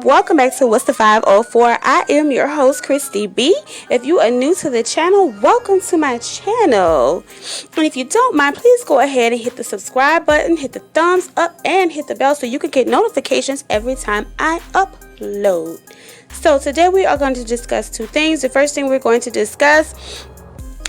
Welcome back to What's the 504. I am your host, Christy B. If you are new to the channel, welcome to my channel. And if you don't mind, please go ahead and hit the subscribe button, hit the thumbs up, and hit the bell so you can get notifications every time I upload. So today we are going to discuss two things. The first thing we're going to discuss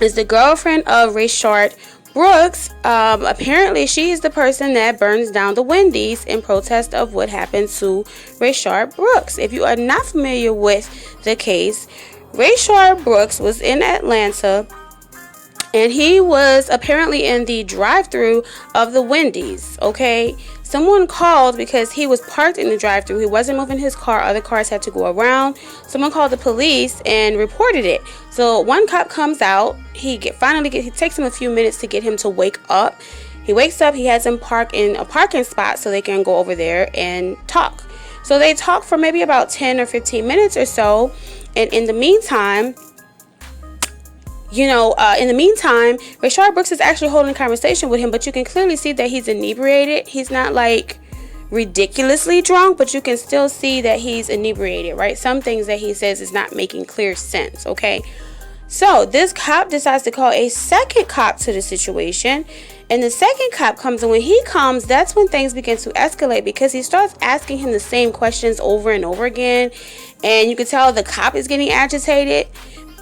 is the girlfriend of Rayshard Brooks. Apparently she is the person that burns down the Wendy's in protest of what happened to Rayshard Brooks. If you are not familiar with the case, Rayshard Brooks was in Atlanta and he was apparently in the drive-thru of the Wendy's. Okay, someone called because he was parked in the drive-thru. He wasn't moving his car. Other cars had to go around. Someone called the police and reported it. So one cop comes out. He takes him a few minutes to get him to wake up. He wakes up. He has him park in a parking spot so they can go over there and talk. So they talk for maybe about 10 or 15 minutes or so. And in the meantime, Rayshard Brooks is actually holding a conversation with him, but you can clearly see that he's inebriated. He's not like ridiculously drunk, but you can still see that he's inebriated, right? Some things that he says is not making clear sense, okay? So this cop decides to call a second cop to the situation, and the second cop comes, and when he comes, that's when things begin to escalate because he starts asking him the same questions over and over again, and you can tell the cop is getting agitated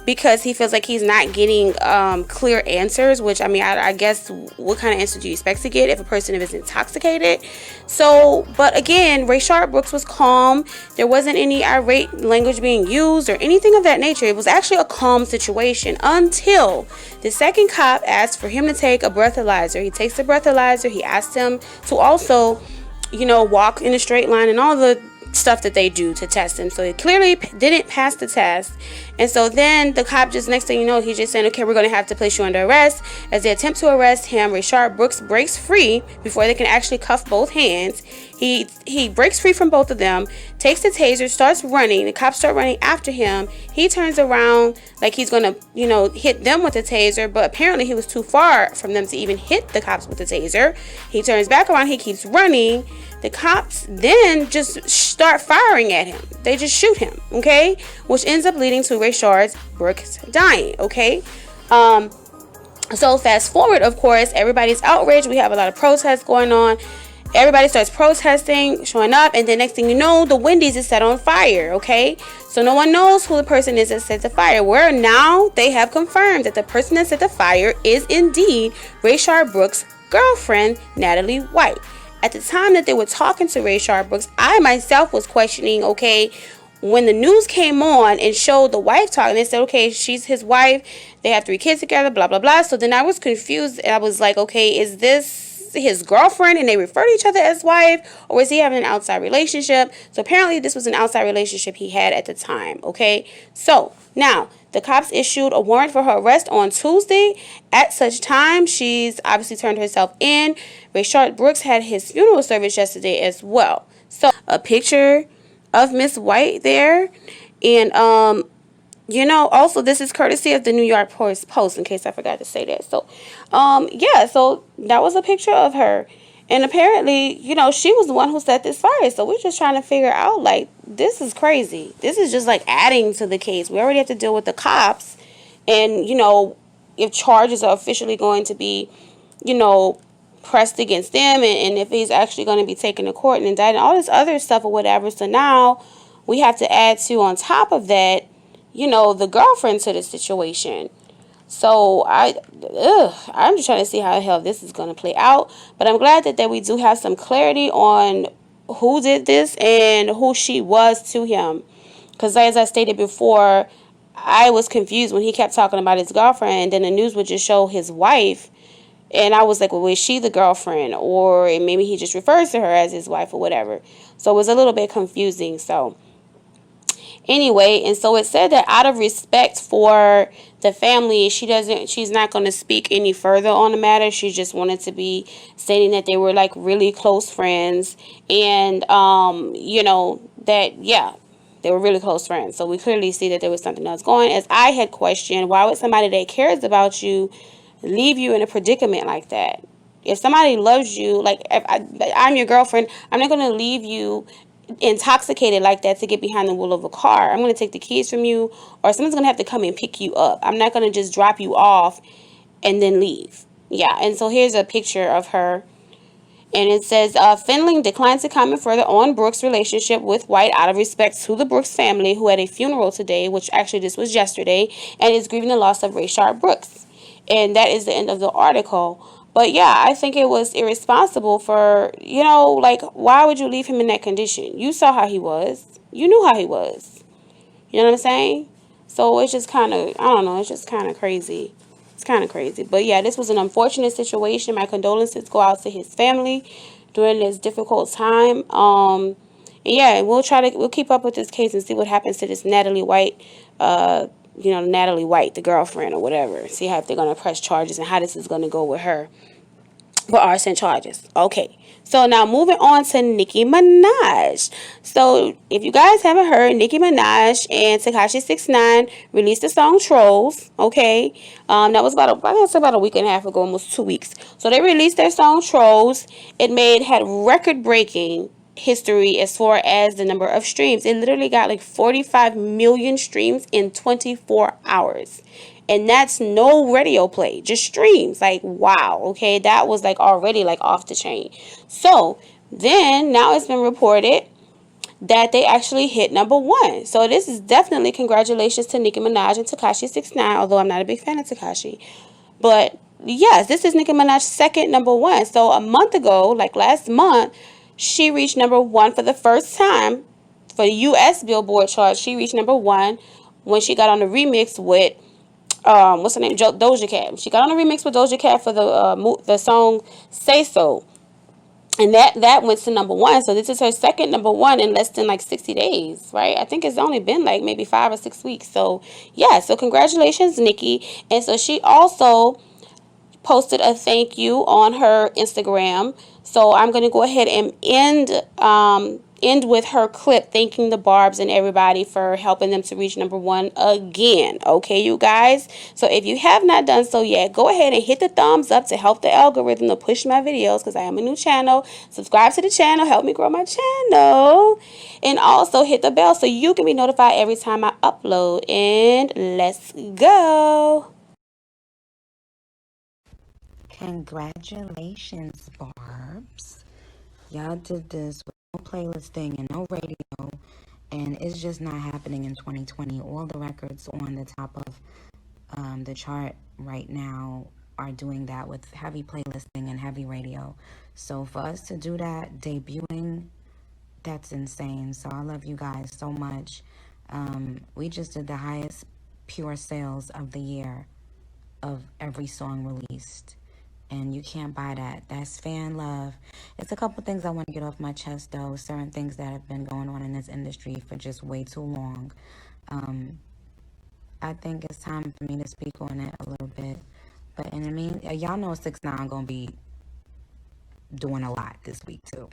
because he feels like he's not getting clear answers, which, I mean, I guess what kind of answer do you expect to get if a person is intoxicated? So, but again, Rayshard Brooks was calm. There wasn't any irate language being used or anything of that nature. It was actually a calm situation until the second cop asked for him to take a breathalyzer. He takes the breathalyzer. He asked him to also, walk in a straight line and all the stuff that they do to test him. So he clearly didn't pass the test, and so then the cop, just next thing you know, he's just saying, okay, we're going to have to place you under arrest. As they attempt to arrest him, Rayshard Brooks breaks free before they can actually cuff both hands. He breaks free from both of them, takes the taser, starts running. The cops start running after him. He turns around like he's going to hit them with the taser, but apparently he was too far from them to even hit the cops with the taser. He turns back around. He keeps running. The cops then just start firing at him. They just shoot him, okay? Which ends up leading to Rayshard Brooks dying, okay? So fast forward, of course, everybody's outraged. We have a lot of protests going on. Everybody starts protesting, showing up, and then next thing you know, the Wendy's is set on fire, okay? So no one knows who the person is that set the fire. Where now they have confirmed that the person that set the fire is indeed Rayshard Brooks' girlfriend, Natalie White. At the time that they were talking to Rayshard Brooks, I myself was questioning, okay, when the news came on and showed the wife talking, they said, okay, she's his wife, they have 3 kids together, blah, blah, blah. So then I was confused. I was like, okay, is this his girlfriend and they refer to each other as wife, or is he having an outside relationship? So apparently this was an outside relationship he had at the time, okay? So now the cops issued a warrant for her arrest on Tuesday. At such time, she's obviously turned herself in. Rayshard Brooks had his funeral service yesterday as well. So a picture of Miss White there, and also this is courtesy of the New York Post, in case I forgot to say that. So so that was a picture of her, and apparently she was the one who set this fire. So we're just trying to figure out, like, this is crazy. This is just like adding to the case. We already have to deal with the cops, and if charges are officially going to be pressed against them, and if he's actually going to be taken to court and indicted, all this other stuff or whatever. So now we have to add to, on top of that, the girlfriend to the situation. So I'm just trying to see how the hell this is going to play out. But I'm glad that we do have some clarity on who did this and who she was to him. Because as I stated before, I was confused when he kept talking about his girlfriend, and then the news would just show his wife. And I was like, well, is she the girlfriend? Or maybe he just refers to her as his wife or whatever. So it was a little bit confusing. So anyway, and so it said that out of respect for the family, she's not going to speak any further on the matter. She just wanted to be stating that they were like really close friends, and they were really close friends. So we clearly see that there was something else going. As I had questioned, why would somebody that cares about you leave you in a predicament like that? If somebody loves you, like if I'm your girlfriend, I'm not going to leave you intoxicated like that to get behind the wheel of a car. I'm going to take the keys from you, or someone's going to have to come and pick you up. I'm not going to just drop you off and then leave. Yeah, and so here's a picture of her. And it says, Finling declined to comment further on Brooks' relationship with White out of respect to the Brooks family, who had a funeral today, which actually this was yesterday, and is grieving the loss of Rayshard Brooks. And that is the end of the article. But yeah, I think it was irresponsible for, like, why would you leave him in that condition? You saw how he was. You knew how he was. You know what I'm saying? So it's just kind of, I don't know, it's just kind of crazy. It's kind of crazy. But yeah, this was an unfortunate situation. My condolences go out to his family during this difficult time. And yeah, we'll keep up with this case and see what happens to this Natalie White, Natalie White, the girlfriend or whatever. See how if they're going to press charges and how this is going to go with her for arson charges. Okay. So now moving on to Nicki Minaj. So if you guys haven't heard, Nicki Minaj and Tekashi 6ix9ine released the song Trollz. Okay. That was about a week and a half ago, almost 2 weeks. So they released their song Trollz. It had record-breaking history as far as the number of streams. It literally got like 45 million streams in 24 hours. And that's no radio play, just streams. Like, wow, okay, that was like already like off the chain. So then now it's been reported that they actually hit #1. So this is definitely congratulations to Nicki Minaj and Tekashi 6ix9ine, although I'm not a big fan of Tekashi. But yes, this is Nicki Minaj's second #1. So a month ago, like last month, she reached #1 for the first time for the U.S. Billboard chart. She reached #1 when she got on the remix with what's her name? Doja Cat. She got on a remix with Doja Cat for the song Say So. And that went to #1. So this is her second #1 in less than like 60 days, right? I think it's only been like maybe 5 or 6 weeks. So yeah, so congratulations, Nicki. And so she also posted a thank you on her Instagram. So I'm going to go ahead and end with her clip thanking the Barbs and everybody for helping them to reach #1 again. Okay, you guys? So if you have not done so yet, go ahead and hit the thumbs up to help the algorithm to push my videos, because I am a new channel. Subscribe to the channel. Help me grow my channel. And also hit the bell so you can be notified every time I upload. And let's go. Congratulations, Barbs. Y'all did this with no playlisting and no radio, and it's just not happening in 2020. All the records on the top of the chart right now are doing that with heavy playlisting and heavy radio. So for us to do that, debuting, that's insane. So I love you guys so much. We just did the highest pure sales of the year of every song released. And you can't buy that. That's fan love. It's a couple things I want to get off my chest, though. Certain things that have been going on in this industry for just way too long. I think it's time for me to speak on it a little bit. But in the meantime, y'all know 6ix9ine gonna be doing a lot this week too.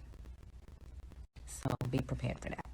So be prepared for that.